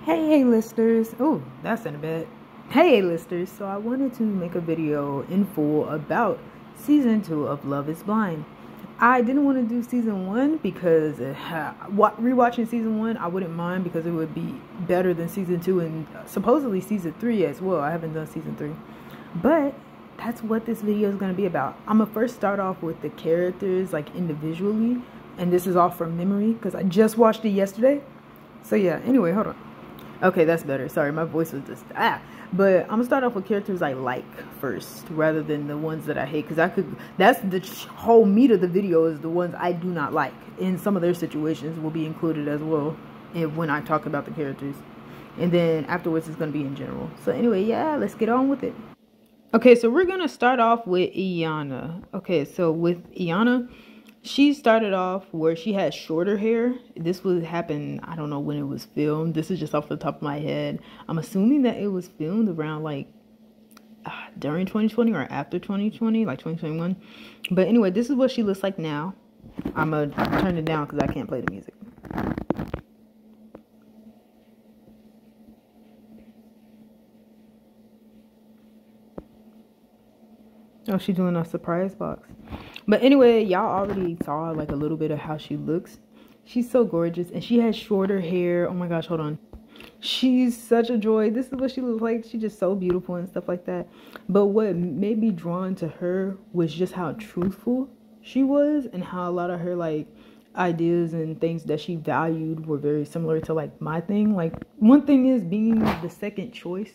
Hey listeners. Oh, that's in a bit. Hey listeners. So I wanted to make a video in full about season 2 of Love is Blind. I didn't want to do season 1 because rewatching season 1 I wouldn't mind because it would be better than season 2 and supposedly season 3 as well. I haven't done season 3. But that's what this video is going to be about. I'm going to first start off with the characters like individually, and this is all from memory because I just watched it yesterday. So yeah, anyway, hold on. Okay, that's better. Sorry, my voice was just But I'm gonna start off with characters I like first, rather than the ones that I hate, because that's the whole meat of the video is the ones I do not like. And some of their situations will be included as well when I talk about the characters. And then afterwards, it's gonna be in general. So anyway, yeah, let's get on with it. Okay, so we're gonna start off with Iyanna. Okay, so with Iyanna, she started off where she had shorter hair. This would happen, I don't know when it was filmed. This is just off the top of my head. I'm assuming that it was filmed around like during 2020 or after 2020, like 2021. But anyway, this is what she looks like now. I'm going to turn it down because I can't play the music. Oh, she's doing a surprise box. But anyway, y'all already saw like a little bit of how she looks. She's so gorgeous and she has shorter hair. Oh my gosh, hold on. She's such a joy. This is what she looks like. She's just so beautiful and stuff like that. But what made me drawn to her was just how truthful she was and how a lot of her like ideas and things that she valued were very similar to like my thing. Like one thing is being the second choice.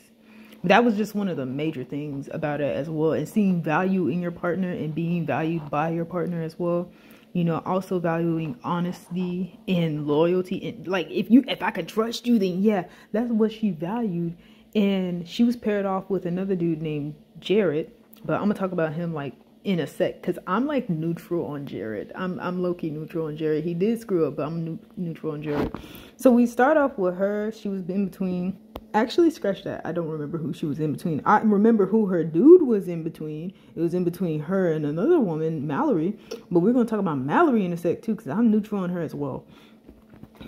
That was just one of the major things about it as well, and seeing value in your partner and being valued by your partner as well. You know, also valuing honesty and loyalty, and like if I could trust you, then yeah, that's what she valued. And she was paired off with another dude named Jared, but I'm gonna talk about him like in a sec because I'm like neutral on Jared. I'm low-key neutral on Jared. He did screw up, but I'm neutral on Jared. So we start off with her. She was in between. Actually, scratch that. I don't remember who she was in between. I remember who her dude was in between. It was in between her and another woman, Mallory. But we're going to talk about Mallory in a sec, too, because I'm neutral on her as well.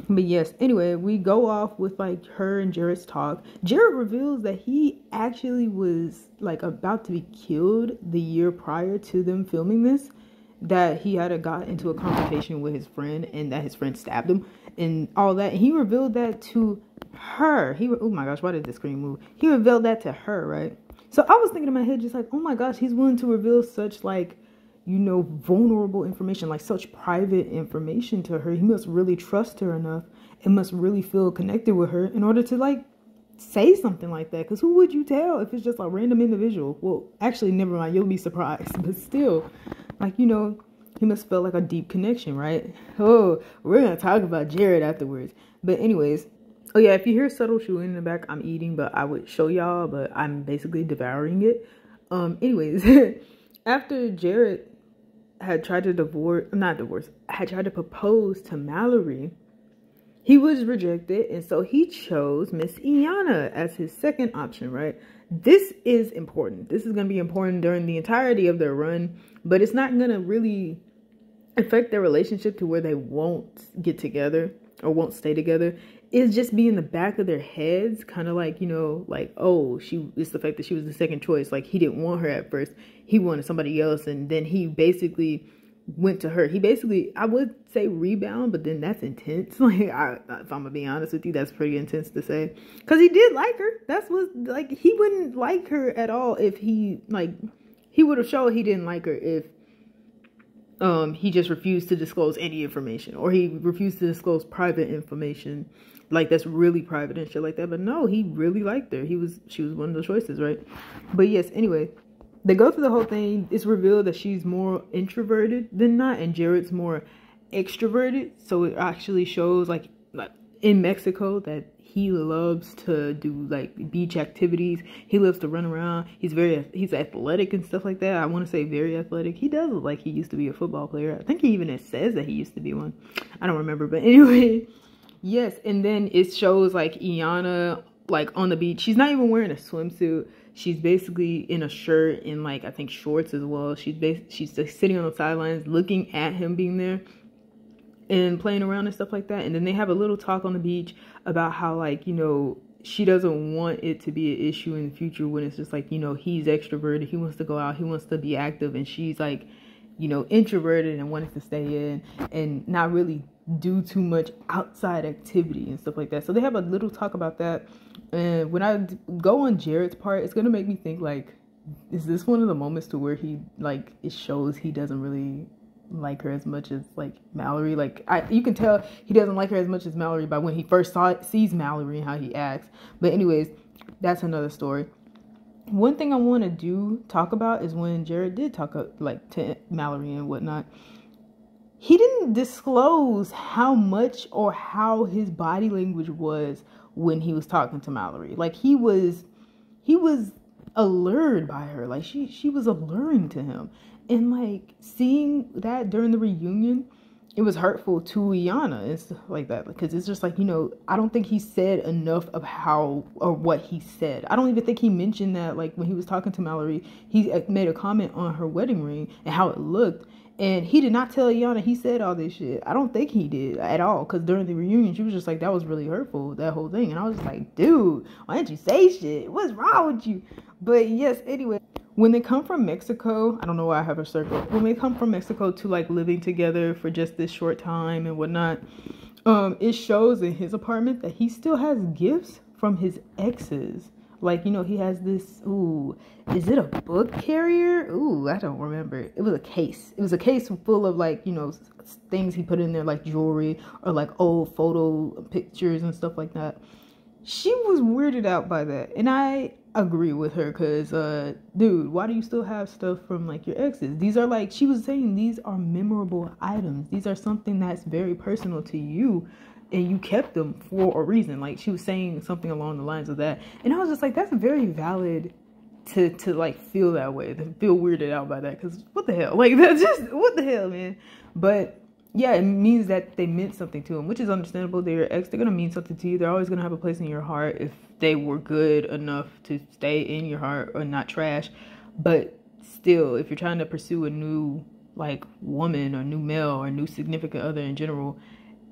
But yes, anyway, we go off with like her and Jared's talk. Jared reveals that he actually was like about to be killed the year prior to them filming this. That he had got into a confrontation with his friend and that his friend stabbed him and all that. And he revealed that to her. Oh my gosh, why did the screen move? He revealed that to her, right? So I was thinking in my head just like, oh my gosh, he's willing to reveal such like, you know, vulnerable information, like such private information to her. He must really trust her enough and must really feel connected with her in order to like say something like that. Because who would you tell if it's just a random individual? Well, actually, never mind. You'll be surprised. But still, like, you know, he must feel like a deep connection, right? Oh, we're going to talk about Jared afterwards. But anyways, oh yeah, if you hear subtle chewing in the back, I'm eating, but I would show y'all, but I'm basically devouring it. Anyways, after Jared had tried to had tried to propose to Mallory, he was rejected, and so he chose Miss Iyanna as his second option, right? This is important. This is going to be important during the entirety of their run, but it's not going to really affect their relationship to where they won't get together or won't stay together. It's just be in the back of their heads, kind of like, you know, like, oh, it's the fact that she was the second choice. Like, he didn't want her at first. He wanted somebody else, and then he basically went to her. He basically, I would say rebound, but then that's intense. Like, if I'm gonna be honest with you, that's pretty intense to say. Because he did like her. That's what, like, he wouldn't like her at all if he, like, he would have showed he didn't like her if he just refused to disclose any information, or he refused to disclose private information, like that's really private and shit like that. But no, he really liked her. She was one of the choices, right? But yes, anyway, they go through the whole thing. It's revealed that she's more introverted than not, and Jared's more extroverted. So it actually shows like in Mexico that he loves to do like beach activities. He loves to run around. He's athletic and stuff like that. I want to say very athletic. He does look like he used to be a football player. I think he even says that he used to be one. I don't remember, but anyway, yes. And then it shows like Iyanna like on the beach. She's not even wearing a swimsuit. She's basically in a shirt and like I think shorts as well. She's just sitting on the sidelines looking at him being there. and playing around and stuff like that. And then they have a little talk on the beach about how, like, you know, she doesn't want it to be an issue in the future when it's just like, you know, he's extroverted, he wants to go out, he wants to be active, and she's like, you know, introverted and wants to stay in and not really do too much outside activity and stuff like that. So they have a little talk about that. And when I go on Jared's part, it's gonna make me think, like, is this one of the moments to where he, like, it shows he doesn't really like her as much as, like, Mallory? Like, you can tell he doesn't like her as much as Mallory by when he first sees Mallory and how he acts. But anyways, that's another story. One thing I want to talk about is when Jared did talk like to Mallory and whatnot. He didn't disclose how much or how his body language was when he was talking to Mallory. Like, he was allured by her. Like, she was alluring to him. And, like, seeing that during the reunion, it was hurtful to Iyanna and stuff like that. Because it's just like, you know, I don't think he said enough of how or what he said. I don't even think he mentioned that, like, when he was talking to Mallory, he made a comment on her wedding ring and how it looked. And he did not tell Iyanna he said all this shit. I don't think he did at all. Because during the reunion, she was just like, that was really hurtful, that whole thing. And I was just like, dude, why didn't you say shit? What's wrong with you? But yes, anyway. When they come from Mexico, I don't know why I have a circle. When they come from Mexico to, like, living together for just this short time and whatnot, it shows in his apartment that he still has gifts from his exes. Like, you know, he has this, ooh, is it a book carrier? Ooh, I don't remember. It was a case. It was a case full of, like, you know, things he put in there, like jewelry or, like, old photo pictures and stuff like that. She was weirded out by that. And I agree with her because, dude, why do you still have stuff from, like, your exes? These are, like, she was saying, these are memorable items. These are something that's very personal to you. And you kept them for a reason. Like, she was saying something along the lines of that. And I was just like, that's very valid to like, feel that way. To feel weirded out by that. Because what the hell? Like, that's just, what the hell, man? But, yeah, it means that they meant something to him. Which is understandable. They're your ex. They're going to mean something to you. They're always going to have a place in your heart if they were good enough to stay in your heart or not trash. But still, if you're trying to pursue a new, like, woman or new male or new significant other in general,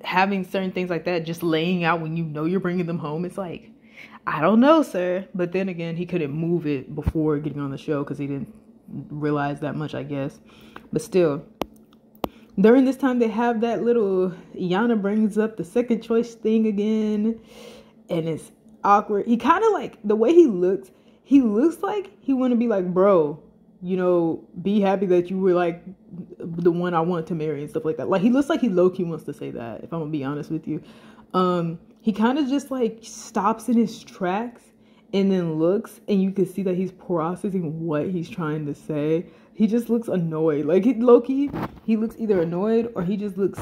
having certain things like that just laying out when you know you're bringing them home, it's like, I don't know, sir. But then again, he couldn't move it before getting on the show because he didn't realize that much, I guess. But still, during this time, they have that little, Iyanna brings up the second choice thing again, and it's awkward. He kind of, like, the way he looks like he want to be like, bro, you know, be happy that you were, like, the one I want to marry and stuff like that. Like, he looks like he low-key wants to say that, if I'm gonna be honest with you. He kind of just, like, stops in his tracks and then looks, and you can see that he's processing what he's trying to say. He just looks annoyed. Like, low-key, he looks either annoyed or he just looks,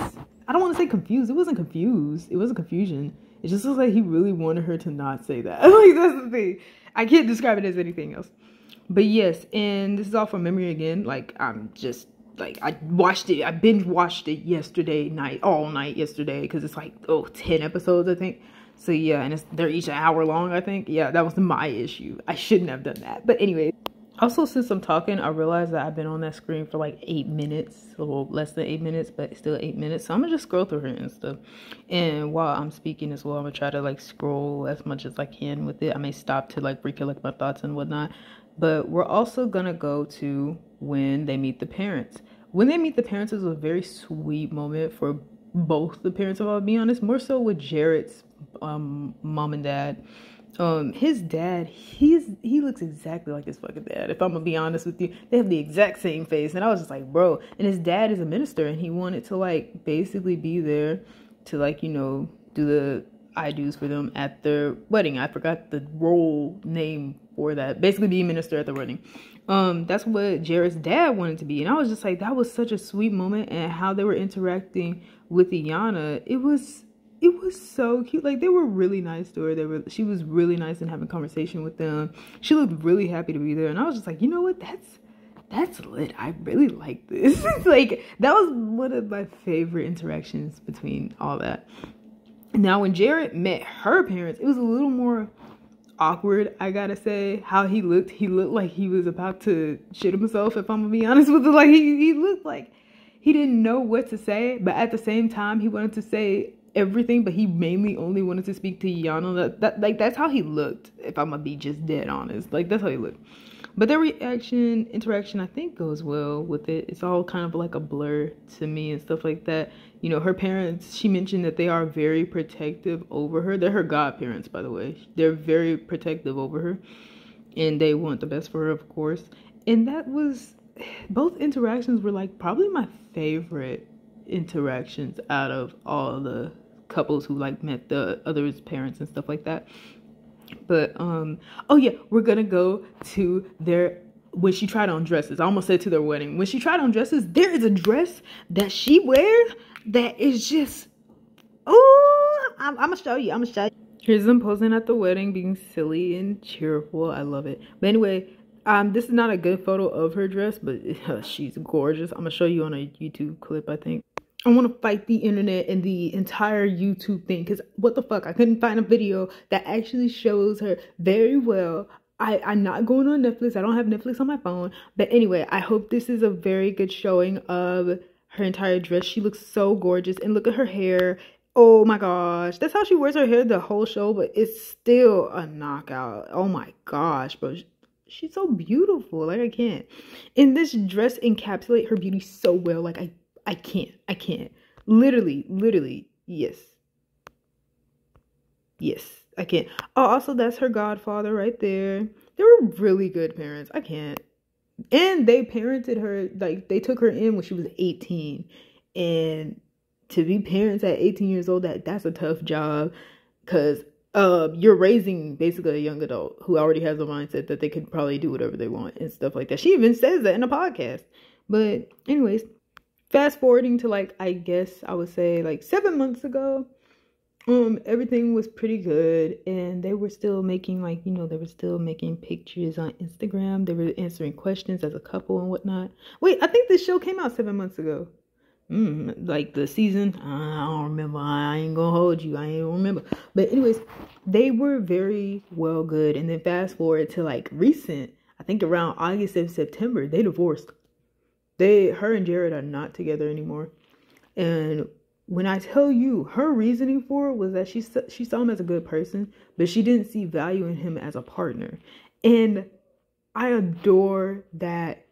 I don't want to say confused. It wasn't confused. It wasn't confusion. It just looks like he really wanted her to not say that. Like, that's the thing. I can't describe it as anything else. But yes, and this is all from memory again. Like, I'm just, like, I binge watched it yesterday night, all night yesterday, because it's like, 10 episodes, I think. So yeah, and they're each an hour long, I think. Yeah, that was my issue. I shouldn't have done that. But anyway, also, since I'm talking, I realized that I've been on that screen for like 8 minutes, a little less than 8 minutes, but still 8 minutes. So I'm gonna just scroll through her and stuff. And while I'm speaking as well, I'm gonna try to, like, scroll as much as I can with it. I may stop to, like, recollect my thoughts and whatnot. But we're also gonna go to when they meet the parents. When they meet the parents is a very sweet moment for both the parents, if I'll be honest. More so with Jared's mom and dad. His dad, he looks exactly like his fucking dad, if I'm gonna be honest with you. They have the exact same face, and I was just like, bro. And his dad is a minister, and he wanted to, like, basically be there to, like, you know, do the I do's for them at their wedding. I forgot the role name for that. Basically be a minister at the wedding. That's what Jared's dad wanted to be. And I was just like, that was such a sweet moment. And how they were interacting with Iyanna, it was so cute. Like, they were really nice to her. She was really nice in having conversation with them. She looked really happy to be there. And I was just like, you know what? That's lit. I really like this. Like, that was one of my favorite interactions between all that. Now, when Jared met her parents, it was a little more awkward, I gotta say. How he looked like he was about to shit himself, if I'm gonna be honest with you. Like, he looked like he didn't know what to say, but at the same time he wanted to say everything, but he mainly only wanted to speak to Yana. That's how he looked, if I'm gonna be just dead honest. Like, that's how he looked. But their interaction, I think, goes well with it. It's all kind of like a blur to me and stuff like that. You know, her parents, she mentioned that they are very protective over her. They're her godparents, by the way. They're very protective over her, and they want the best for her, of course. And that was, both interactions were like probably my favorite interactions out of all the couples who like met the others' parents and stuff like that. But oh yeah, we're gonna go to their, when she tried on dresses. I almost said to their wedding. When she tried on dresses, there is a dress that she wears that is just, oh, I'm gonna show you. Here's them posing at the wedding, being silly and cheerful. I love it. But anyway, this is not a good photo of her dress, but she's gorgeous. I'm gonna show you on a YouTube clip, I think. I want to fight the internet and the entire YouTube thing, because what the fuck, I couldn't find a video that actually shows her very well. I'm not going on Netflix. I don't have Netflix on my phone. But anyway, I hope this is a very good showing of her entire dress. She looks so gorgeous, and look at her hair. Oh my gosh, that's how she wears her hair the whole show, but it's still a knockout. Oh my gosh, bro. She's so beautiful. Like, I can't. And this dress encapsulates her beauty so well. Like, I can't. Literally, yes. Yes, I can't. Oh, also, that's her godfather right there. They were really good parents. I can't. And they parented her, like, they took her in when she was 18. And to be parents at 18 years old, that's a tough job. Because you're raising basically a young adult who already has a mindset that they could probably do whatever they want and stuff like that. She even says that in a podcast. But anyways, fast forwarding to, like, I guess I would say like 7 months ago, everything was pretty good, and they were still making, like, you know, they were still making pictures on Instagram. They were answering questions as a couple and whatnot. Wait, I think this show came out 7 months ago. Like the season, I don't remember. I ain't gonna hold you. I ain't remember. But anyways, they were very well good. And then fast forward to like recent, I think around August and September, they divorced. Her and Jared are not together anymore. And when I tell you, her reasoning for it was that she saw him as a good person, but she didn't see value in him as a partner. And I adore that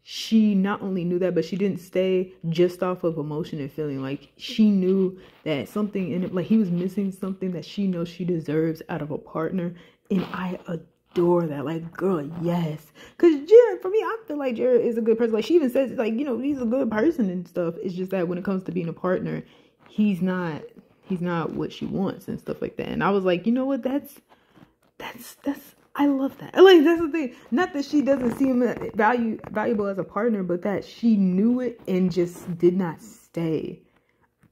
she not only knew that, but she didn't stay just off of emotion and feeling. Like, she knew that something in it, like he was missing something that she knows she deserves out of a partner. And I adore that. Like, girl, yes. Because Jared, for me, I feel like Jared is a good person. Like, she even says, like, you know, he's a good person and stuff. It's just that when it comes to being a partner, he's not what she wants and stuff like that. And I was like, you know what, that's I love that. Like, that's the thing. Not that she doesn't see him valuable as a partner, but that she knew it and just did not stay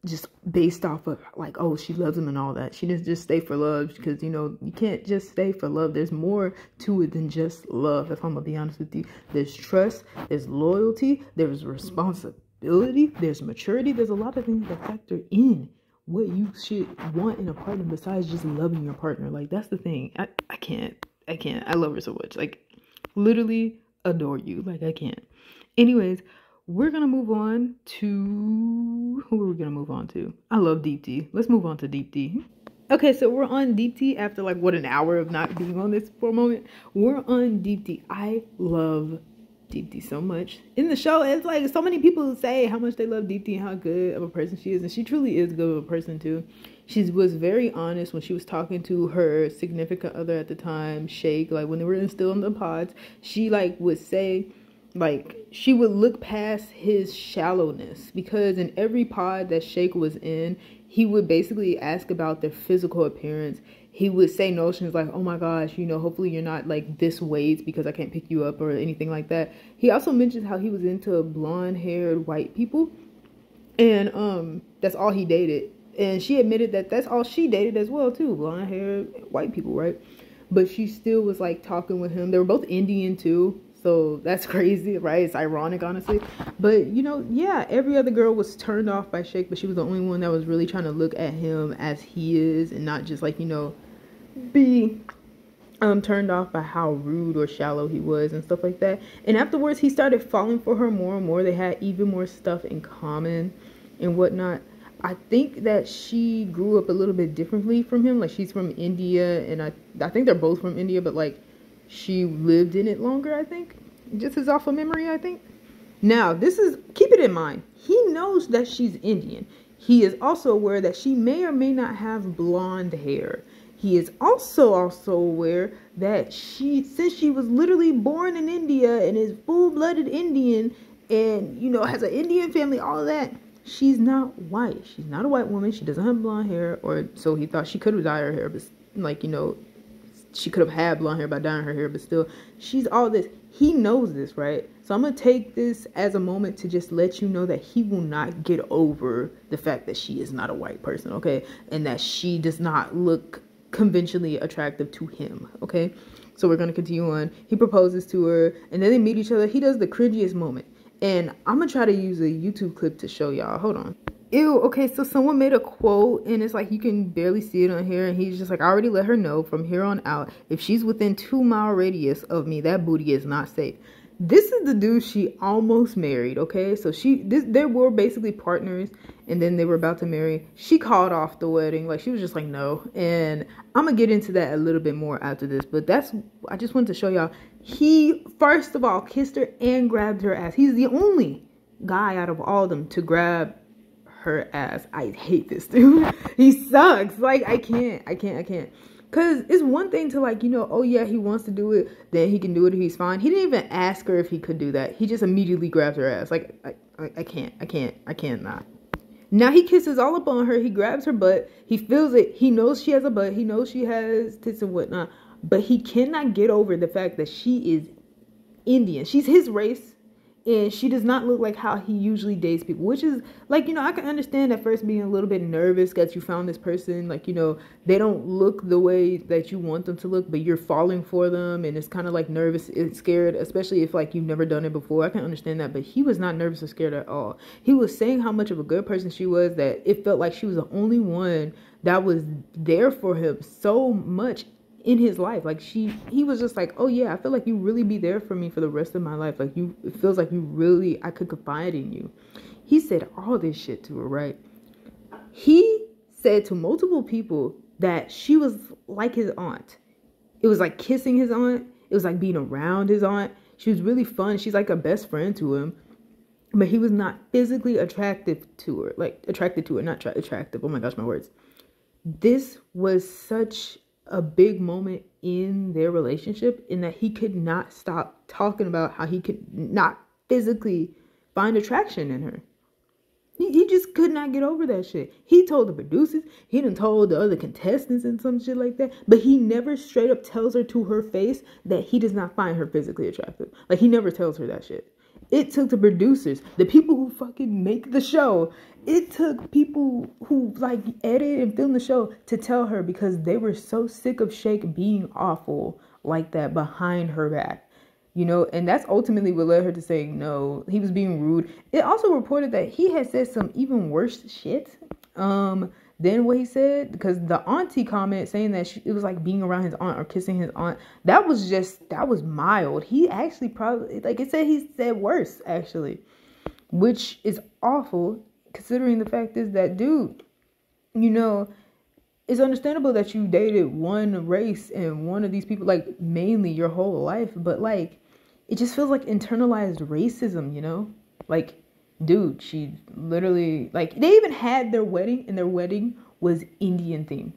just based off of, like, oh, she loves him and all that. She didn't just stay for love, because, you know, you can't just stay for love. There's more to it than just love, if I'm gonna be honest with you. There's trust, there's loyalty, there's responsibility, there's maturity. There's a lot of things that factor in what you should want in a partner besides just loving your partner. Like, that's the thing. I can't. I love her so much. Like, literally adore you. Like, I can't. Anyways, we're gonna move on to, who are we gonna move on to? I love Deepti. Let's move on to Deepti. Okay, so we're on Deepti after, like, what, an hour of not being on this for a moment. We're on Deepti. I love Deepti so much. In the show, it's like so many people say how much they love Deepti and how good of a person she is, and she truly is good of a person too. She was very honest when she was talking to her significant other at the time, Shake. Like, when they were still in the pods, she, like, would say, like, she would look past his shallowness, because in every pod that Shake was in, he would basically ask about their physical appearance. He would say notions like, oh my gosh, you know, hopefully you're not like this weight because I can't pick you up or anything like that. He also mentioned how he was into blonde haired white people, and that's all he dated. And she admitted that that's all she dated as well too, blonde haired white people, right? But she still was like talking with him. They were both Indian too, so that's crazy, right? It's ironic, honestly. But, you know, yeah, every other girl was turned off by Shake, but she was the only one that was really trying to look at him as he is and not just, like, you know, be turned off by how rude or shallow he was and stuff like that. And afterwards, he started falling for her more and more. They had even more stuff in common and whatnot. I think that she grew up a little bit differently from him. Like, she's from India, and I think they're both from India, but like, she lived in it longer, I think. Just as off of memory, I think. Now, keep it in mind, he knows that she's Indian. He is also aware that she may or may not have blonde hair. He is also aware that since she was literally born in India and is full-blooded Indian and, you know, has an Indian family, all of that, she's not white. She's not a white woman. She doesn't have blonde hair, or so he thought. She could have dyed her hair, but like, you know, she could have had blonde hair by dyeing her hair, but still, she's all this. He knows this, right? So I'm going to take this as a moment to just let you know that he will not get over the fact that she is not a white person, okay? And that she does not look conventionally attractive to him, okay? So we're going to continue on. He proposes to her, and then they meet each other. He does the cringiest moment. And I'm going to try to use a YouTube clip to show y'all. Hold on. Ew, okay, so someone made a quote, and it's like you can barely see it on here, and he's just like, I already let her know from here on out, if she's within 2-mile radius of me, that booty is not safe. This is the dude she almost married, okay? So they were basically partners, and then they were about to marry. She called off the wedding, like she was just like, no. And I'm gonna get into that a little bit more after this, but I just wanted to show y'all, he first of all kissed her and grabbed her ass. He's the only guy out of all of them to grab her ass. I hate this dude. He sucks. Like, I can't. Because it's one thing to, like, you know, oh yeah, he wants to do it, then he can do it, he's fine. He didn't even ask her if he could do that. He just immediately grabbed her ass. Like, I can't not. Now he kisses all up on her. He grabs her butt. He feels it. He knows she has a butt. He knows she has tits and whatnot. But he cannot get over the fact that she is Indian. She's his race. And she does not look like how he usually dates people, which is, like, you know, I can understand at first being a little bit nervous that you found this person, like, you know, they don't look the way that you want them to look, but you're falling for them, and it's kind of like nervous and scared, especially if, like, you've never done it before. I can understand that, but he was not nervous or scared at all. He was saying how much of a good person she was, that it felt like she was the only one that was there for him so much in his life. Like, he was just like, oh yeah, I feel like you really be there for me for the rest of my life. Like, it feels like you really, I could confide in you. He said all this shit to her, right? He said to multiple people that she was like his aunt. It was like kissing his aunt. It was like being around his aunt. She was really fun. She's like a best friend to him. But he was not physically attractive to her. Like, attracted to her, not attractive. Oh my gosh, my words. This was such a big moment in their relationship, in that he could not stop talking about how he could not physically find attraction in her. He just could not get over that shit. He told the producers, he done told the other contestants and some shit like that, but he never straight up tells her to her face that he does not find her physically attractive. Like, he never tells her that shit. It took the producers, the people who fucking make the show. It took people who, like, edit and film the show to tell her, because they were so sick of Shake being awful like that behind her back. You know, and that's ultimately what led her to saying no. He was being rude. It also reported that he had said some even worse shit than what he said, because the auntie comment saying that it was like being around his aunt or kissing his aunt, that was mild. He actually probably, like it said, he said worse, actually, which is awful, considering the fact is that, dude, you know, it's understandable that you dated one race and one of these people, like, mainly your whole life, but, like, it just feels like internalized racism, you know? Like, dude, she literally, like, they even had their wedding, and their wedding was Indian themed.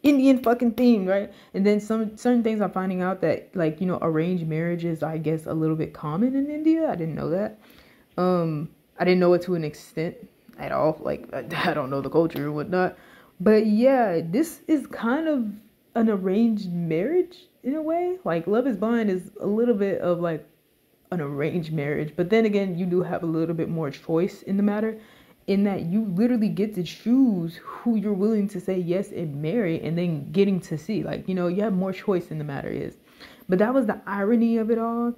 Indian fucking themed, right? And then certain things I'm finding out that, like, you know, arranged marriage is, I guess, a little bit common in India. I didn't know that. I didn't know it to an extent at all. Like, I don't know the culture and whatnot. But yeah, this is kind of an arranged marriage in a way. Like, Love is Blind is a little bit of like an arranged marriage, but then again, you do have a little bit more choice in the matter, in that you literally get to choose who you're willing to say yes and marry, and then getting to see, like, you know, you have more choice in the matter is. But that was the irony of it all.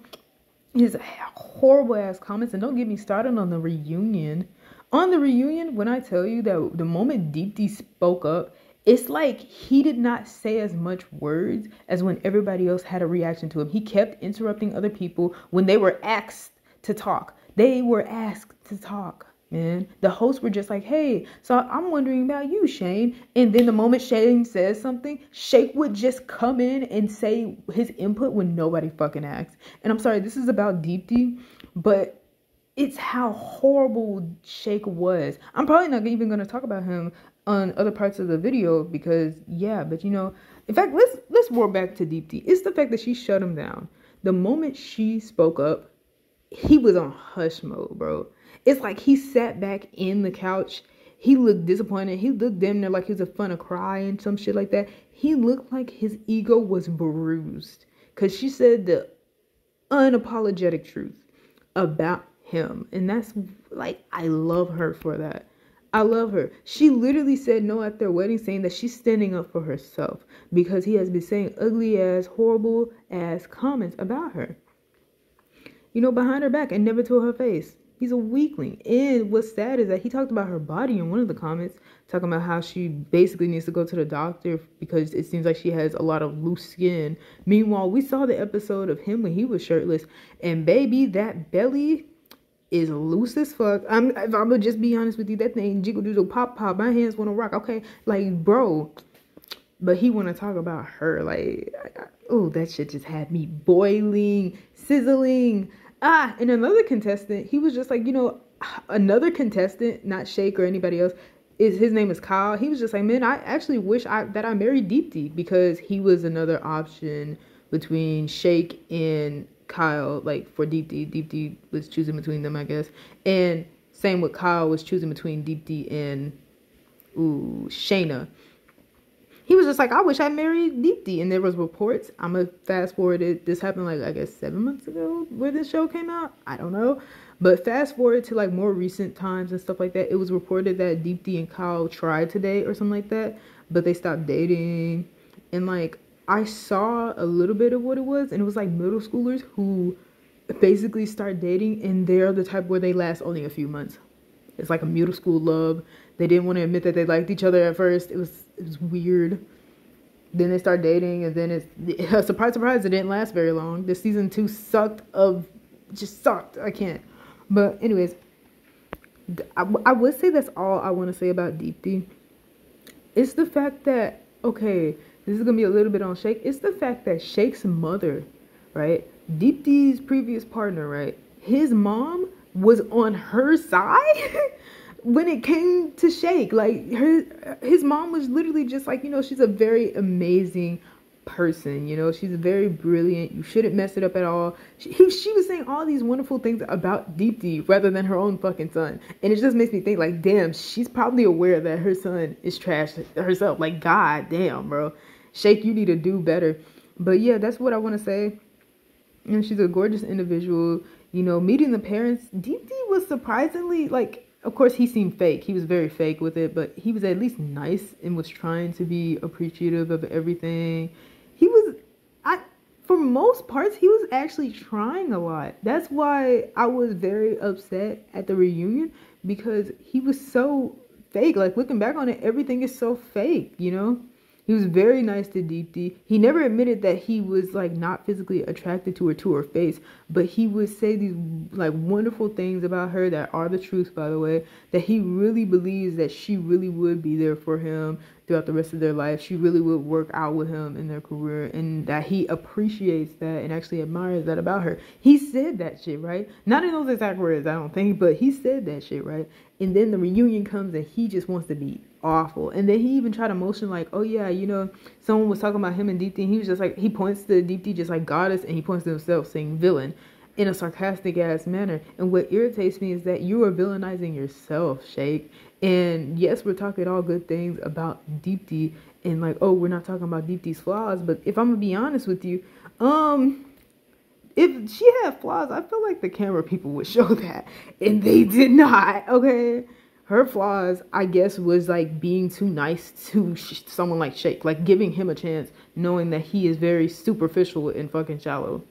His horrible ass comments, and don't get me started on the reunion. On the reunion, when I tell you that the moment Deepti spoke up It's like he did not say as much words as when everybody else had a reaction to him. He kept interrupting other people when they were asked to talk. They were asked to talk, man. The hosts were just like, hey, so I'm wondering about you, Shane. And then the moment Shane says something, Shake would just come in and say his input when nobody fucking asked. And I'm sorry, this is about Deepti, but it's how horrible Shake was. I'm probably not even going to talk about him on other parts of the video because but in fact, let's roll back to Deepti. It's the fact that she shut him down. The moment she spoke up, he was on hush mode, bro. It's like he sat back in the couch. He looked disappointed. He looked damn near like he was a fun to cry and some shit like that. He looked like his ego was bruised because she said the unapologetic truth about him. And that's like, I love her for that. I love her. She literally said no at their wedding, saying that she's standing up for herself because he has been saying ugly ass, horrible ass comments about her, behind her back and never to her face. He's a weakling. And what's sad is that he talked about her body in one of the comments, talking about how she basically needs to go to the doctor because it seems like she has a lot of loose skin. Meanwhile, we saw the episode of him when he was shirtless, and baby, that belly is loose as fuck. If I'm gonna just be honest with you, that thing jiggle doodle pop pop. My hands want to rock. Okay, like, bro. But he want to talk about her. Like, oh, that shit just had me boiling, sizzling. And another contestant, he was just like, another contestant, not Shake or anybody else, his name is Kyle. He was just like, man, I actually wish that I married Deepti, because he was another option between Shake and Kyle, like for Deepti. Deepti was choosing between them, I guess. And same with Kyle was choosing between Deepti and Shayna. He was just like, I wish I married Deepti. And there was reports. I'm going to fast forward it. This happened like, I guess 7 months ago where this show came out. I don't know. But fast forward to like more recent times and stuff like that. It was reported that Deepti and Kyle tried to date or something like that, but they stopped dating. And like, I saw a little bit of what it was. And it was like middle schoolers who basically start dating. And they're the type where they last only a few months. It's like a middle school love. They didn't want to admit that they liked each other at first. It was weird. Then they start dating, and then it's surprise, surprise, it didn't last very long. The season 2 just sucked. I can't. But anyways, I would say that's all I want to say about Deepti. It's the fact that, okay, this is gonna be a little bit on Shake. It's the fact that Shake's mother, right, Deepti's previous partner, right, his mom was on her side. When it came to Shake, like his mom was literally just like, she's a very amazing person, she's very brilliant. You shouldn't mess it up at all. She was saying all these wonderful things about Deepti rather than her own fucking son. And it just makes me think like, damn, she's probably aware that her son is trash herself. Like, god damn, bro. Shake, you need to do better. But yeah, that's what I want to say. She's a gorgeous individual. Meeting the parents, Deepti was surprisingly like, of course, he seemed fake. He was very fake with it, but he was at least nice and was trying to be appreciative of everything. For most parts, he was actually trying a lot. That's why I was very upset at the reunion, because he was so fake. Like, looking back on it, everything is so fake, He was very nice to Deepti. He never admitted that he was like not physically attracted to her face, but he would say these like wonderful things about her that are the truth, by the way, that he really believes that she really would be there for him throughout the rest of their life. She really would work out with him in their career, and that he appreciates that and actually admires that about her. He said that shit, right? Not in those exact words, I don't think, but he said that shit, right? And then the reunion comes and he just wants to be awful. And then he even tried to motion like, oh yeah, someone was talking about him and Deepti, and he was just like, he points to Deepti just like goddess, and he points to himself saying villain in a sarcastic ass manner. And what irritates me is that you are villainizing yourself, Shake. And yes, we're talking all good things about Deepti, and like, oh, we're not talking about Deepti's flaws, but if I'm gonna be honest with you, if she had flaws, I feel like the camera people would show that, and they did not. Okay, her flaws, I guess, was like being too nice to someone like Shake, like giving him a chance, knowing that he is very superficial and fucking shallow.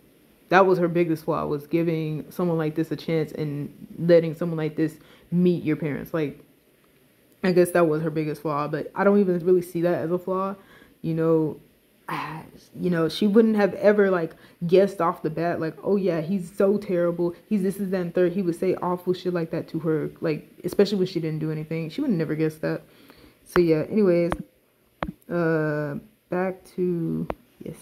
That was her biggest flaw, was giving someone like this a chance and letting someone like this meet your parents. Like, I guess that was her biggest flaw, but I don't even really see that as a flaw. You know, she wouldn't have ever like guessed off the bat like, oh yeah, he's so terrible, he's this is that and third. He would say awful shit like that to her, like especially when she didn't do anything. She would never guess that. So yeah, anyways, back to yes,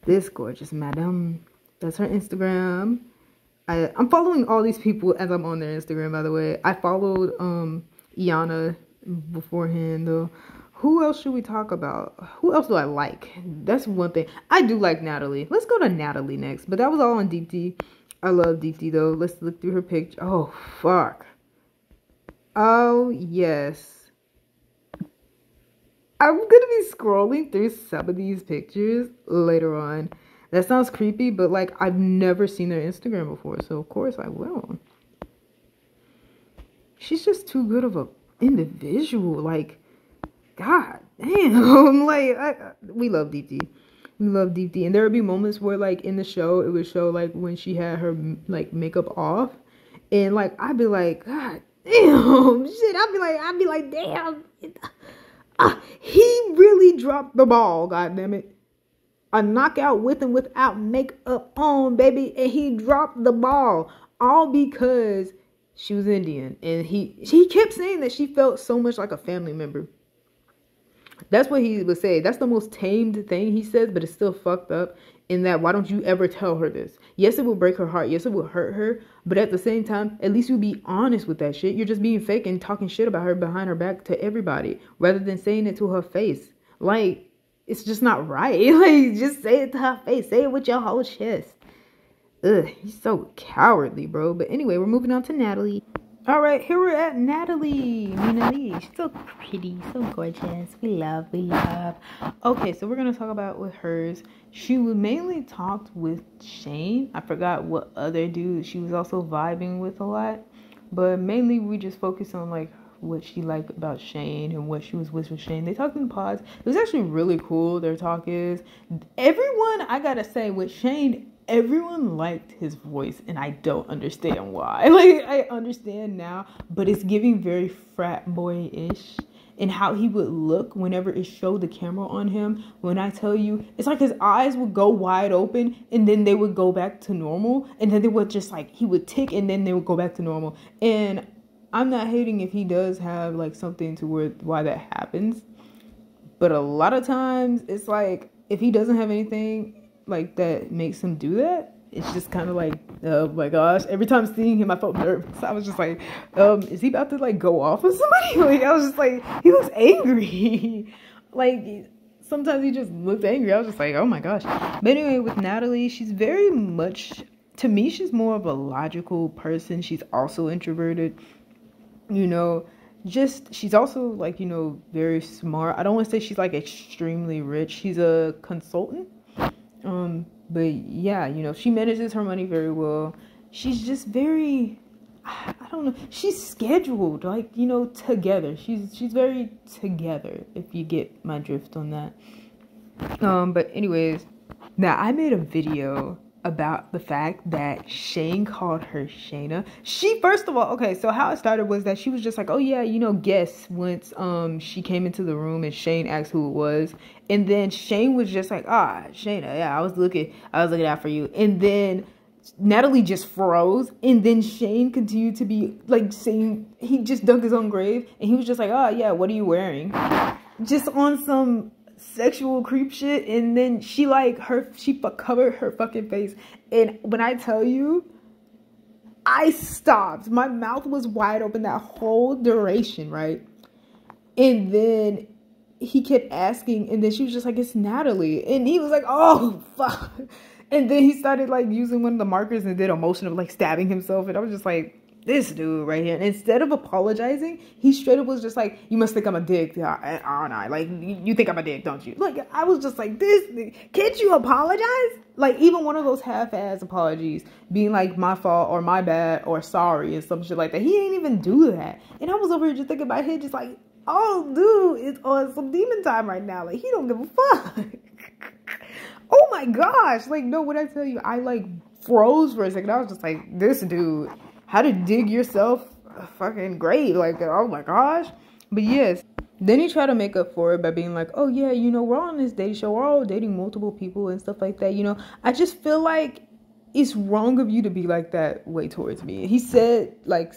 this gorgeous madam. That's her Instagram. I'm following all these people as I'm on their Instagram, by the way. I followed Iyanna beforehand though. Who else should we talk about? Who else do I like? That's one thing. I do like Natalie. Let's go to Natalie next. But that was all on Deepti. I love Deepti though. Let's look through her picture. Oh, fuck. Oh, yes. I'm going to be scrolling through some of these pictures later on. That sounds creepy, but like I've never seen their Instagram before. So of course I will. She's just too good of a individual. Like, God damn, like we love Deepti. We love Deepti. And there would be moments where like in the show, it would show like when she had her like makeup off. And like, I'd be like, God damn, shit. I'd be like, damn. He really dropped the ball, God damn it. A knockout with and without makeup on, baby. And he dropped the ball. All because she was Indian. And he kept saying that she felt so much like a family member. That's what he would say. That's the most tamed thing he says, but it's still fucked up in that why don't you ever tell her this? Yes, it will break her heart. Yes, it will hurt her. But at the same time, at least you be honest with that shit. You're just being fake and talking shit about her behind her back to everybody rather than saying it to her face. Like, it's just not right. Like, just say it to her face. Say it with your whole chest. Ugh, he's so cowardly, bro. But anyway, we're moving on to Natalie. All right, here we're at Natalie. Natalie, she's so pretty, so gorgeous. We love. Okay, so we're gonna talk about with hers. She mainly talked with Shane. I forgot what other dude she was also vibing with a lot, but mainly we just focused on like what she liked about Shane and what she was with Shane. They talked in pods. It was actually really cool. Their talk is everyone. I gotta say with Shane. Everyone liked his voice, and I don't understand why. Like, I understand now, but it's giving very frat boy-ish in how he would look whenever it showed the camera on him. When I tell you, it's like his eyes would go wide open, and then they would go back to normal, and then they would just, like, he would tick, and then they would go back to normal. And I'm not hating if he does have, like, something to why that happens, but a lot of times, it's like, if he doesn't have anything like that makes him do that, it's just kind of like, oh my gosh, every time seeing him I felt nervous. I was just like, is he about to like go off with somebody? Like, I was just like, he looks angry. Like, sometimes he just looked angry. I was just like, oh my gosh. But anyway, with Natalie, she's very much, to me, she's more of a logical person. She's also introverted, you know, just, she's also like, you know, very smart. I don't want to say she's like extremely rich. She's a consultant. But yeah, you know, she manages her money very well. She's just very, I don't know, she's scheduled, like, you know, together. She's very together, if you get my drift on that. But anyways, now I made a video about the fact that Shane called her Shayna. She, first of all, okay, so how it started was that she was just like, oh yeah, you know, guess once she came into the room and Shane asked who it was, and then Shane was just like, Shayna, yeah, I was looking out for you. And then Natalie just froze, and then Shane continued to be like saying, he just dug his own grave, and he was just like, oh yeah, what are you wearing? Just on some sexual creep shit. And then she covered her fucking face, and when I tell you, I stopped. My mouth was wide open that whole duration, right? And then he kept asking, and then she was just like, it's Natalie, and he was like, oh fuck. And then he started like using one of the markers and did a motion of like stabbing himself, and I was just like, this dude right here. And instead of apologizing, he straight up was just like, you must think I'm a dick, aren't I? Like, you think I'm a dick, don't you? Like, I was just like, can't you apologize? Like, even one of those half-ass apologies, being like, my fault, or my bad, or sorry, and some shit like that. He ain't even do that. And I was over here just thinking in my head, just like, oh, dude, it's on some demon time right now. Like, he don't give a fuck. Oh my gosh. Like, no, when I tell you, I like froze for a second. I was just like, this dude, how to dig yourself fucking great. Like, oh my gosh. But yes, then he tried to make up for it by being like, oh yeah, you know, we're on this dating show, we're all dating multiple people and stuff like that. You know, I just feel like it's wrong of you to be like that way towards me. He said, like,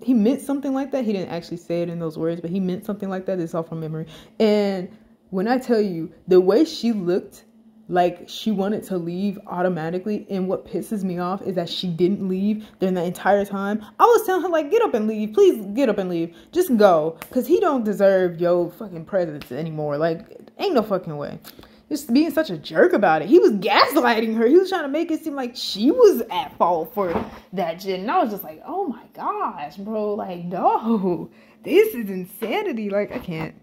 he meant something like that. He didn't actually say it in those words, but he meant something like that. It's all from memory. And when I tell you, the way she looked like she wanted to leave automatically, and what pisses me off is that she didn't leave during the entire time. I was telling her, like, get up and leave. Please get up and leave. Just go. Because he don't deserve your fucking presence anymore. Like, ain't no fucking way. Just being such a jerk about it. He was gaslighting her. He was trying to make it seem like she was at fault for that shit. And I was just like, oh my gosh, bro. Like, no. This is insanity. Like, I can't.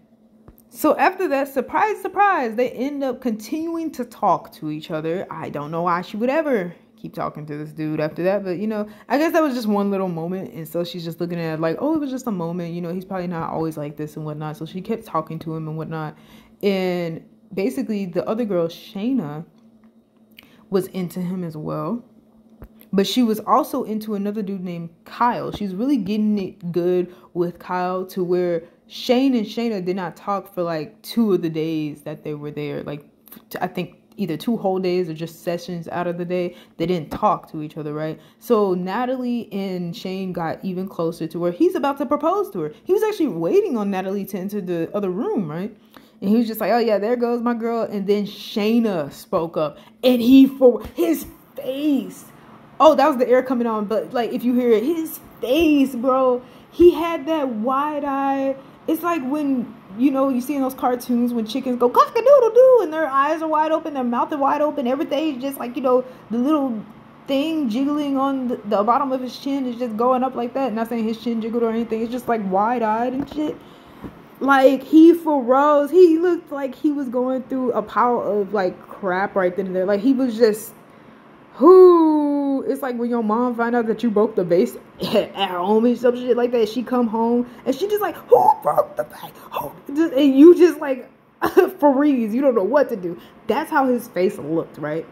So after that, surprise, surprise, they end up continuing to talk to each other. I don't know why she would ever keep talking to this dude after that. But, you know, I guess that was just one little moment. And so she's just looking at it like, oh, it was just a moment. You know, he's probably not always like this and whatnot. So she kept talking to him and whatnot. And basically, the other girl, Shayna, was into him as well. But she was also into another dude named Kyle. She's really getting it good with Kyle to where Shane and Shayna did not talk for like 2 of the days that they were there. Like, I think either 2 whole days or just sessions out of the day. They didn't talk to each other, right? So Natalie and Shane got even closer to where he's about to propose to her. He was actually waiting on Natalie to enter the other room, right? And he was just like, oh yeah, there goes my girl. And then Shayna spoke up. And his face. Oh, that was the air coming on. But like, if you hear it, his face, bro. He had that wide eye. It's like when, you know, you see in those cartoons when chickens go cock-a-doodle-doo and their eyes are wide open, their mouth is wide open. Everything is just like, you know, the little thing jiggling on the bottom of his chin is just going up like that. Not saying his chin jiggled or anything. It's just like wide-eyed and shit. Like, he froze. He looked like he was going through a pile of, like, crap right then and there. Like, he was just, it's like when your mom find out that you broke the vase at home and some shit like that. She come home and she just like, who broke the vase? And you just like, freeze. You don't know what to do. That's how his face looked, right?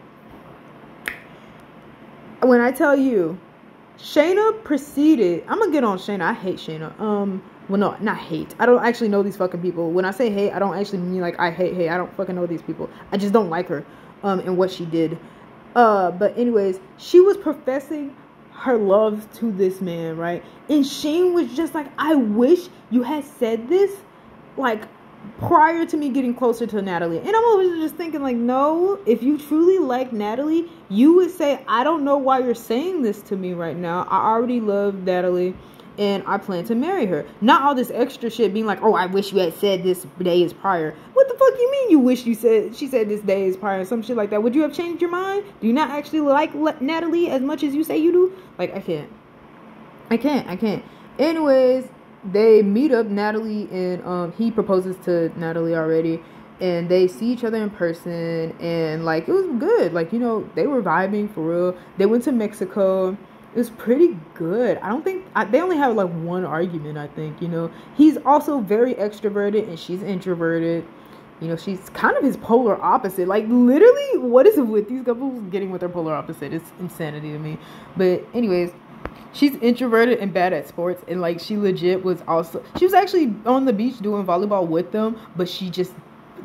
When I tell you, Shayna proceeded. I'm gonna get on Shayna. I hate Shayna. Well, no, not hate. I don't actually know these fucking people. When I say hate, I don't actually mean like I hate. I don't fucking know these people. I just don't like her, and what she did. But anyways, she was professing her love to this man, right? And Shane was just like, I wish you had said this, like, prior to me getting closer to Natalie. And I'm always just thinking, like, no, if you truly like Natalie, you would say, I don't know why you're saying this to me right now. I already love Natalie, and I plan to marry her. Not all this extra shit being like, oh, I wish you had said this days prior. What the fuck you mean you wish she said this days prior? Some shit like that. Would you have changed your mind? Do you not actually like Natalie as much as you say you do? Like, I can't. Anyways, they meet up, Natalie, and he proposes to Natalie already. And they see each other in person. And, like, it was good. Like, you know, they were vibing for real. They went to Mexico. It was pretty good. I don't think they only have like one argument, I think, you know. He's also very extroverted and she's introverted. You know, she's kind of his polar opposite. Like, literally, what is it with these couples getting with their polar opposite? It's insanity to me. But anyways, she's introverted and bad at sports. And like, she legit was actually on the beach doing volleyball with them, but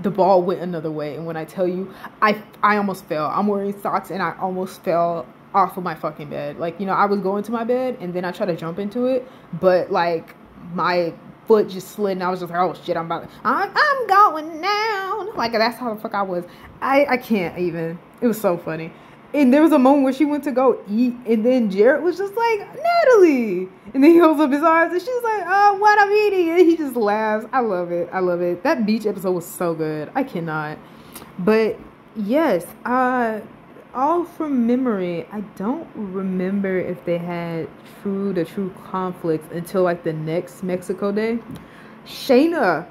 the ball went another way. And when I tell you, I almost fell. I'm wearing socks and I almost fell off of my fucking bed. Like, you know, I was going to my bed and then I tried to jump into it, but like my foot just slid and I was just like, oh shit, I'm going down. Like, that's how the fuck I was. I can't even. It was so funny. And there was a moment where she went to go eat and then Jared was just like, Natalie, and then he holds up his arms and she's like, oh, what I'm eating, and he just laughs. I love it. That beach episode was so good. I cannot. But yes, all from memory, I don't remember if they had true conflicts until like the next Mexico day. Shayna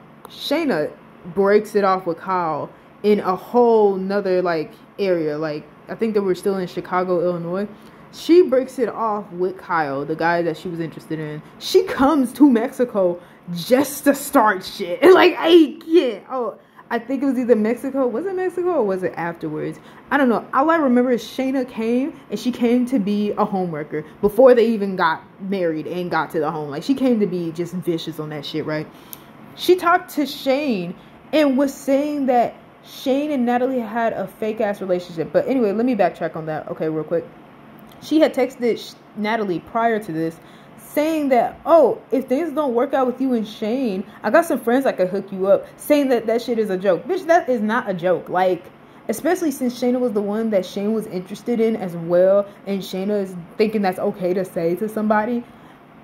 breaks it off with Kyle in a whole nother like area. Like, I think they were still in Chicago, Illinois. She breaks it off with Kyle, the guy that she was interested in. She comes to Mexico just to start shit. Like, I can't. Oh, I think it was either Mexico. Was it Mexico or was it afterwards? I don't know. All I remember is Shayna came, and she came to be a homewrecker before they even got married and got to the home. Like, she came to be just vicious on that shit, right? She talked to Shane and was saying that Shane and Natalie had a fake ass relationship. But anyway, let me backtrack on that. Okay, real quick. She had texted Natalie prior to this saying that, oh, if things don't work out with you and Shane, I got some friends that could hook you up, saying that that shit is a joke. Bitch, that is not a joke. Like, especially since Shayna was the one that Shane was interested in as well, and Shayna is thinking that's okay to say to somebody.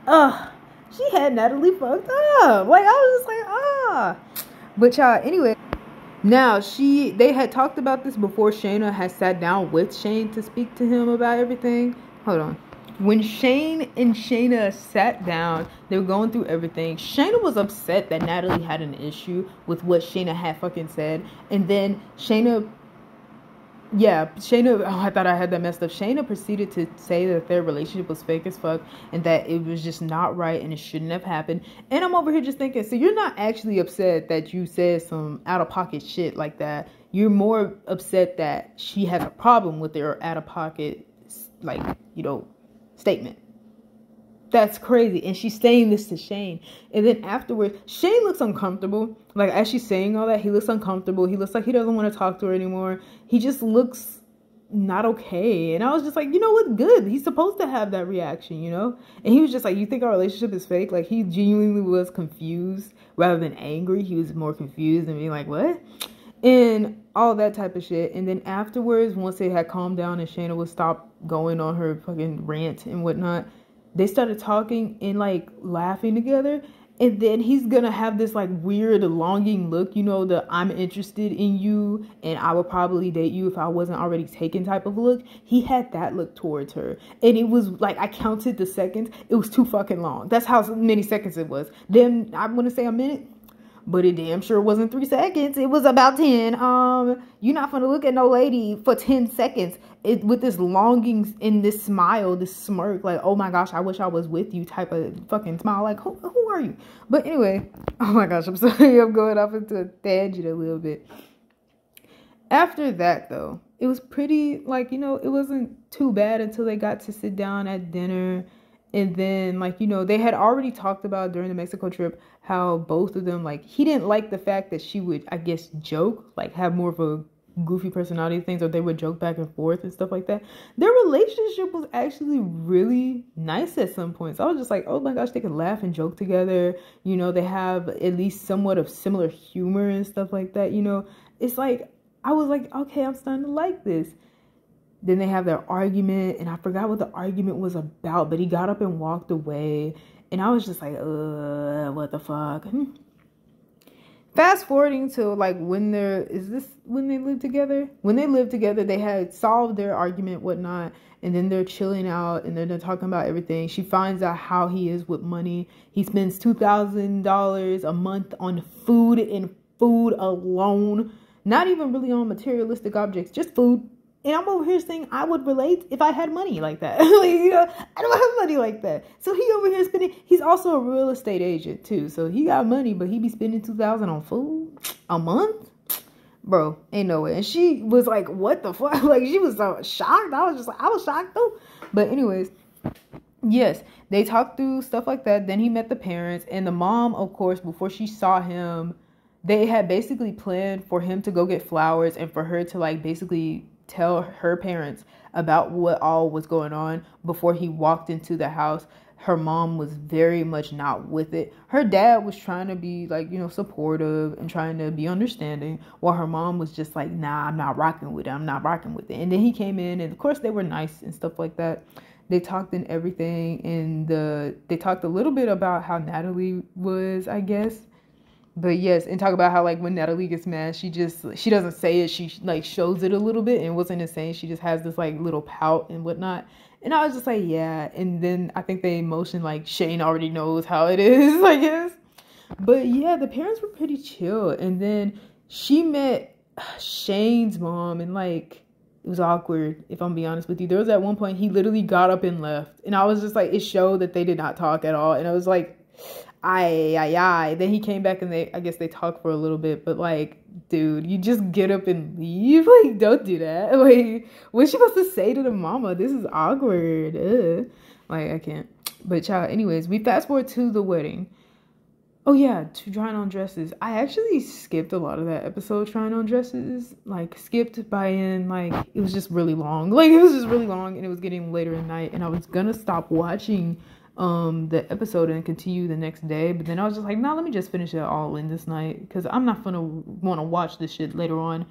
She had Natalie fucked up. Like, I was just like, But y'all, anyway, now they had talked about this before Shayna had sat down with Shane to speak to him about everything. Hold on. When Shane and Shayna sat down, they were going through everything. Shayna was upset that Natalie had an issue with what Shayna had fucking said. And then Shayna, oh, I thought I had that messed up. Shayna proceeded to say that their relationship was fake as fuck and that it was just not right and it shouldn't have happened. And I'm over here just thinking, so you're not actually upset that you said some out-of-pocket shit like that. You're more upset that she has a problem with their out-of-pocket, like, statement. That's crazy. And she's saying this to Shane. And then afterwards, Shane looks uncomfortable. Like, as she's saying all that, he looks uncomfortable. He looks like he doesn't want to talk to her anymore. He just looks not okay. And I was just like, you know what? Good. He's supposed to have that reaction, And he was just like, you think our relationship is fake? Like, he genuinely was confused rather than angry. He was more confused and being like, what? And all that type of shit. And then afterwards, once they had calmed down and Shayna would stop going on her fucking rant and whatnot, they started talking and like laughing together. And then he's gonna have this like weird longing look, the I'm interested in you and I would probably date you if I wasn't already taken type of look. He had that look towards her. And it was like, I counted the seconds. It was too fucking long. That's how many seconds it was. Then I'm gonna say a minute. But it damn sure wasn't 3 seconds. It was about 10. You're not gonna look at no lady for 10 seconds with this longing in this smile, this smirk, like, oh my gosh, I wish I was with you type of fucking smile. Like, who are you? But anyway, oh my gosh, I'm sorry. I'm going off into a tangent a little bit. After that, though, it was pretty, like, it wasn't too bad until they got to sit down at dinner. And then, like, they had already talked about during the Mexico trip how both of them, like, he didn't like the fact that she would, I guess, joke, like, have more of a goofy personality things, or they would joke back and forth and stuff like that. Their relationship was actually really nice at some points. I was just like, oh my gosh, they could laugh and joke together. They have at least somewhat of similar humor and stuff like that. It's like, I was like, okay, I'm starting to like this. Then they have their argument, and I forgot what the argument was about, but he got up and walked away, and I was just like, what the fuck? Fast forwarding to, like, when they lived together? When they lived together, they had solved their argument, whatnot, and then they're chilling out, and then they're talking about everything. She finds out how he is with money. He spends $2,000 a month on food and food alone. Not even really on materialistic objects, just food. And I'm over here saying I would relate if I had money like that. Like, I don't have money like that. So he over here spending, he's also a real estate agent too. So he got money, but he be spending $2,000 on food a month? Bro, ain't no way. And she was like, what the fuck? Like, she was so shocked. I was shocked though. But anyways, yes, they talked through stuff like that. Then he met the parents, and the mom, of course, before she saw him, they had basically planned for him to go get flowers and for her to, like, basically tell her parents about what all was going on before he walked into the house. Her mom was very much not with it. Her dad was trying to be, like, supportive and trying to be understanding, while her mom was just like, nah, I'm not rocking with it. I'm not rocking with it. And then he came in, and of course they were nice and stuff like that. They talked and everything, and they talked a little bit about how Natalie was, I guess. But yes, and talk about how, like, when Natalie gets mad, she doesn't say it. She, like, shows it a little bit, and wasn't insane. She just has this, like, little pout and whatnot. And I was just like, yeah. And then I think they motioned, like, Shane already knows how it is, I guess. But yeah, the parents were pretty chill. And then she met Shane's mom, and, like, it was awkward, if I'm being honest with you. There was at one point he literally got up and left. And I was just like, it showed that they did not talk at all. And I was like, I. Then he came back and I guess they talked for a little bit, but like, dude, you just get up and leave. Like, don't do that. Like, what's she supposed to say to the mama? This is awkward. Ugh. Like, I can't. But child, anyways, we fast forward to the wedding. Oh yeah, to trying on dresses. I actually skipped a lot of that episode trying on dresses. Like skipped by in like it was just really long. Like it was just really long and it was getting later at night and I was gonna stop watching the episode and continue the next day. But then I was just like, nah, let me just finish it all in this night. Cause I'm not gonna wanna watch this shit later on.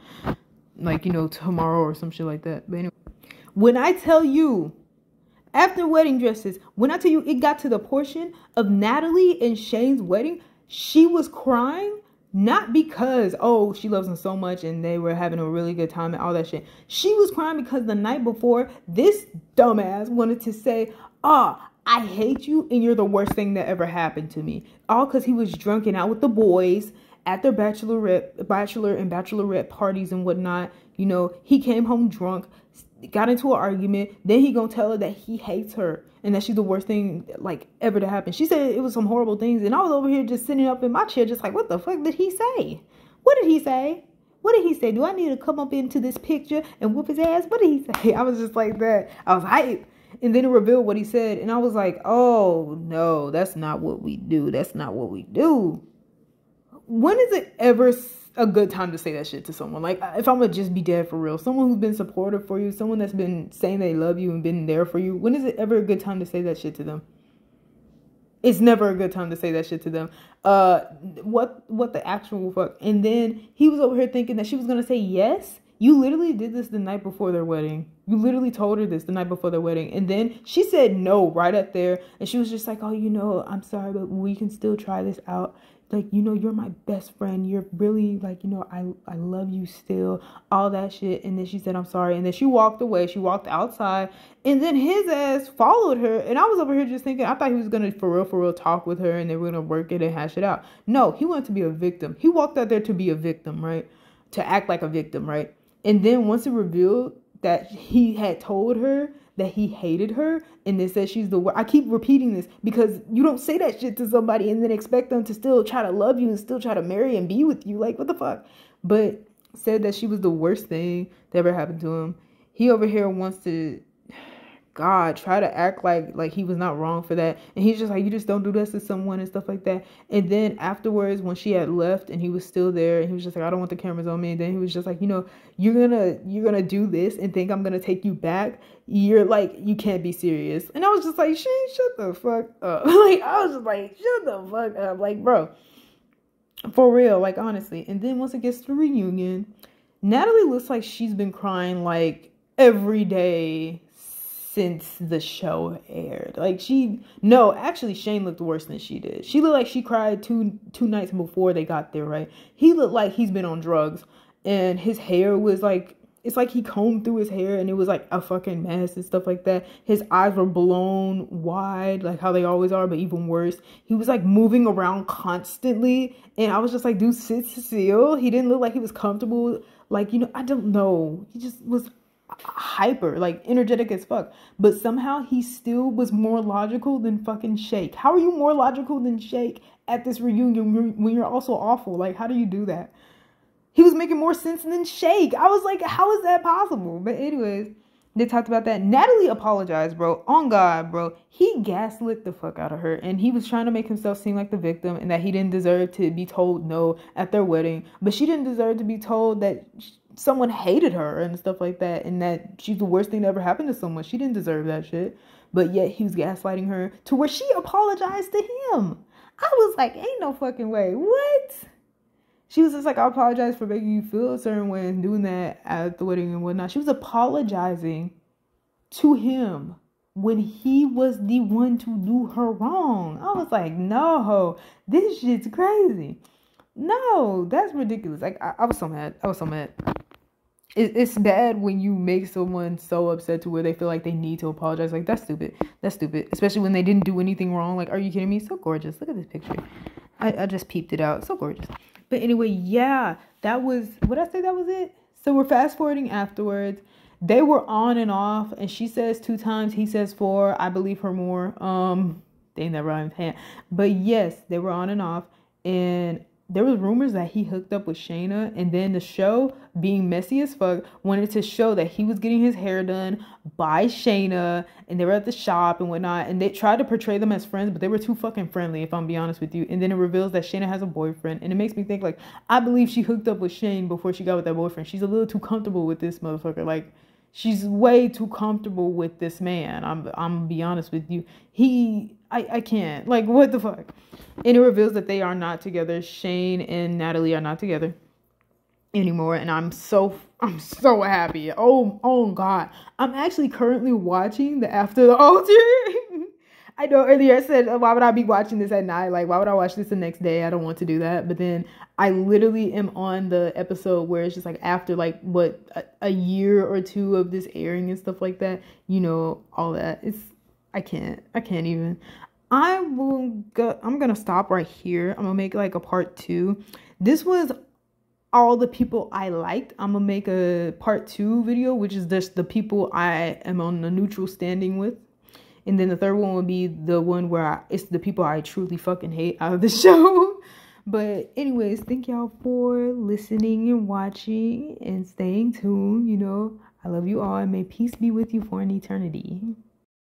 Like, you know, tomorrow or some shit like that. But anyway. When I tell you after wedding dresses, when I tell you it got to the portion of Natalie and Shane's wedding, she was crying, not because, oh, she loves him so much and they were having a really good time and all that shit. She was crying because the night before, this dumbass wanted to say, oh, I hate you and you're the worst thing that ever happened to me. All because he was drunk and out with the boys at their bachelor and bachelorette parties and whatnot. You know, he came home drunk, got into an argument, then he gonna tell her that he hates her and that she's the worst thing like ever to happen. She said it was some horrible things and I was over here just sitting up in my chair just like, what the fuck did he say? What did he say? What did he say? Do I need to come up into this picture and whoop his ass? What did he say? I was just like that. I was hyped. And then it revealed what he said and I was like, oh no, that's not what we do. That's not what we do. When is it ever a good time to say that shit to someone? Like, if I'm gonna just be dead for real, someone who's been supportive for you, someone that's been saying they love you and been there for you, when is it ever a good time to say that shit to them? It's never a good time to say that shit to them. What the actual fuck? And then he was over here thinking that she was gonna say yes. You literally did this the night before their wedding. You literally told her this the night before their wedding. And then she said no right up there. And she was just like, oh, you know, I'm sorry, but we can still try this out. Like, you know, you're my best friend. You're really like, you know, I love you still. All that shit. And then she said, I'm sorry. And then she walked away. She walked outside. And then his ass followed her. And I was over here just thinking, I thought he was going to for real talk with her. And they were going to work it and hash it out. No, he wanted to be a victim. He walked out there to be a victim, right? To act like a victim, right? And then once it revealed that he had told her that he hated her and then said she's the worst. I keep repeating this because you don't say that shit to somebody and then expect them to still try to love you and still try to marry and be with you. Like, what the fuck? But said that she was the worst thing that ever happened to him. He over here wants to, God, try to act like he was not wrong for that. And he's just like, you just don't do this to someone and stuff like that. And then afterwards, when she had left and he was still there, and he was just like, I don't want the cameras on me. And then he was just like, you know, you're gonna do this and think I'm gonna take you back. You're like, you can't be serious. And I was just like, shut the fuck up. Like, I was just like, shut the fuck up. Like, bro, for real, like, honestly. And then once it gets to the reunion, Natalie looks like she's been crying like every day since the show aired. Like, actually Shane looked worse than she did. She looked like she cried two nights before they got there, right? He looked like he's been on drugs and his hair was like, it's like he combed through his hair and it was like a fucking mess and stuff like that. His eyes were blown wide, like how they always are, but even worse. He was like moving around constantly and I was just like, dude, sit still. He didn't look like he was comfortable. Like, you know, I don't know. He just was hyper, like energetic as fuck, but somehow he still was more logical than fucking Shake. How are you more logical than Shake at this reunion when you're also awful? Like, how do you do that? He was making more sense than Shake. I was like, how is that possible? But anyways, they talked about that. Natalie apologized, bro. On God, bro. He gaslit the fuck out of her. And he was trying to make himself seem like the victim and that he didn't deserve to be told no at their wedding. But she didn't deserve to be told that someone hated her and stuff like that. And that she's the worst thing that ever happened to someone. She didn't deserve that shit. But yet he was gaslighting her to where she apologized to him. I was like, ain't no fucking way. What? She was just like, I apologize for making you feel a certain way and doing that at the wedding and whatnot. She was apologizing to him when he was the one to do her wrong. I was like, no, this shit's crazy. No, that's ridiculous. Like, I was so mad. I was so mad. It's bad when you make someone so upset to where they feel like they need to apologize. Like, that's stupid. That's stupid. Especially when they didn't do anything wrong. Like, are you kidding me? So gorgeous. Look at this picture. I just peeped it out. So gorgeous. But anyway, yeah, that was, what I say, that was it. So we're fast forwarding afterwards. They were on and off, and she says 2 times, he says 4. I believe her more. they never on hand. But yes, they were on and off. And there was rumors that he hooked up with Shayna, and then the show, being messy as fuck, wanted to show that he was getting his hair done by Shayna, and they were at the shop and whatnot, and they tried to portray them as friends, but they were too fucking friendly, if I'm being honest with you. And then it reveals that Shayna has a boyfriend, and it makes me think, like, I believe she hooked up with Shane before she got with that boyfriend. She's a little too comfortable with this motherfucker. Like, she's way too comfortable with this man. I'm gonna be honest with you. I can't. Like, what the fuck? And it reveals that they are not together. Shane and Natalie are not together anymore. And I'm so happy. Oh God. I'm actually currently watching the After the Altar. I know earlier I said, why would I be watching this at night? Like, why would I watch this the next day? I don't want to do that. But then I literally am on the episode where it's just like after like what a year or two of this airing and stuff like that, you know, all that. I can't even. I'm gonna stop right here. I'm gonna make like a part 2. This was all the people I liked. I'm gonna make a part 2 video, which is just the people I am on a neutral standing with. And then the third one would be the one where it's the people I truly fucking hate out of the show. But anyways, thank y'all for listening and watching and staying tuned. You know, I love you all, and may peace be with you for an eternity.